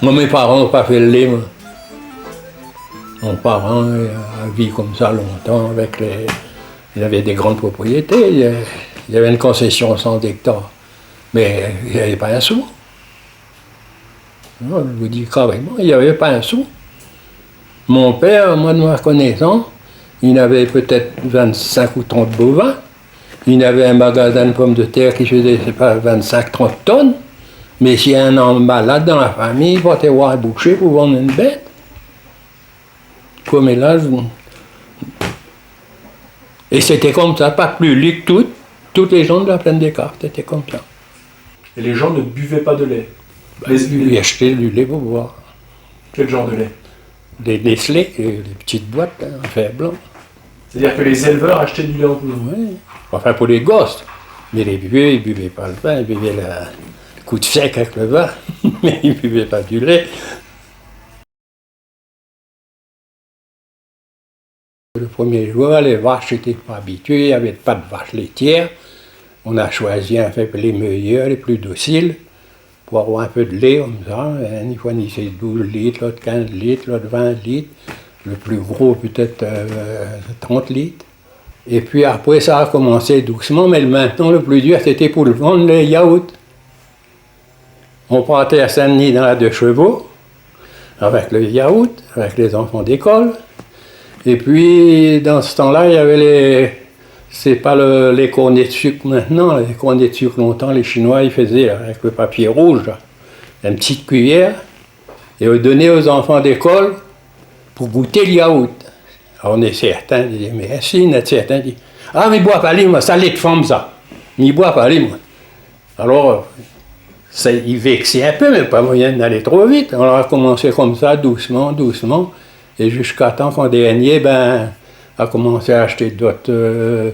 Moi, mes parents n'ont pas fait le lait, moi. Mon parent a vécu comme ça longtemps avec les... Il avait des grandes propriétés, il y avait une concession de 100 hectares, mais il n'y avait pas un sou. Non, je vous dis carrément, il n'y avait pas un sou. Mon père, moi de ma connaissance, il avait peut-être 25 ou 30 bovins. Il avait un magasin de pommes de terre qui faisait, je sais pas, 25-30 tonnes. Mais s'il y a un homme malade dans la famille, il va voir un boucher pour vendre une bête. Comme là, et c'était comme ça, pas plus libre que toutes les gens de la plaine des Cartes, c'était comme ça. Et les gens ne buvaient pas de lait. Ils achetaient du lait pour boire. Quel genre de lait? Des Nestlé, les petites boîtes en fer blanc. C'est-à-dire que les éleveurs achetaient du lait en poudre. Oui. Enfin pour les gosses. Mais les vieux, ils ne buvaient pas le vin, ils buvaient le coup de sec avec le vin, mais ils ne buvaient pas du lait. Le premier jour, les vaches n'étaient pas habituées, il n'y avait pas de vaches laitières. On a choisi un peu les meilleurs, les plus dociles, pour avoir un peu de lait comme ça. Une fois, c'est 12 litres, l'autre 15 litres, l'autre 20 litres. Le plus gros, peut-être 30 litres. Et puis après, ça a commencé doucement, mais maintenant, le plus dur, c'était pour le vendre les yaourts. On partait à Saint-Denis dans la 2 chevaux, avec le yaourt, avec les enfants d'école. Et puis, dans ce temps-là, il y avait c'est pas les cornets de sucre maintenant, les cornets de sucre longtemps, les Chinois, ils faisaient avec le papier rouge, là, une petite cuillère, et on donnait aux enfants d'école pour goûter le yaourt. Alors on est certains, ils disaient, mais si, on est certains, disent, ah, mais bois pas les, moi, ça lait de femme, ça. Mais bois pas les, moi. Alors, ils vexaient un peu, mais pas moyen d'aller trop vite. On a commencé comme ça, doucement, doucement. Et jusqu'à temps qu'en dernier, a commencé à acheter d'autres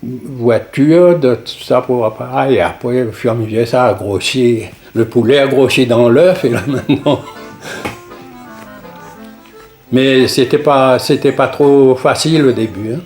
voitures, d'autres ça pour appareil. Et après, au fur et à mesure, ça a grossi. Le poulet a grossi dans l'œuf, et là maintenant. Mais c'était pas trop facile au début. Hein.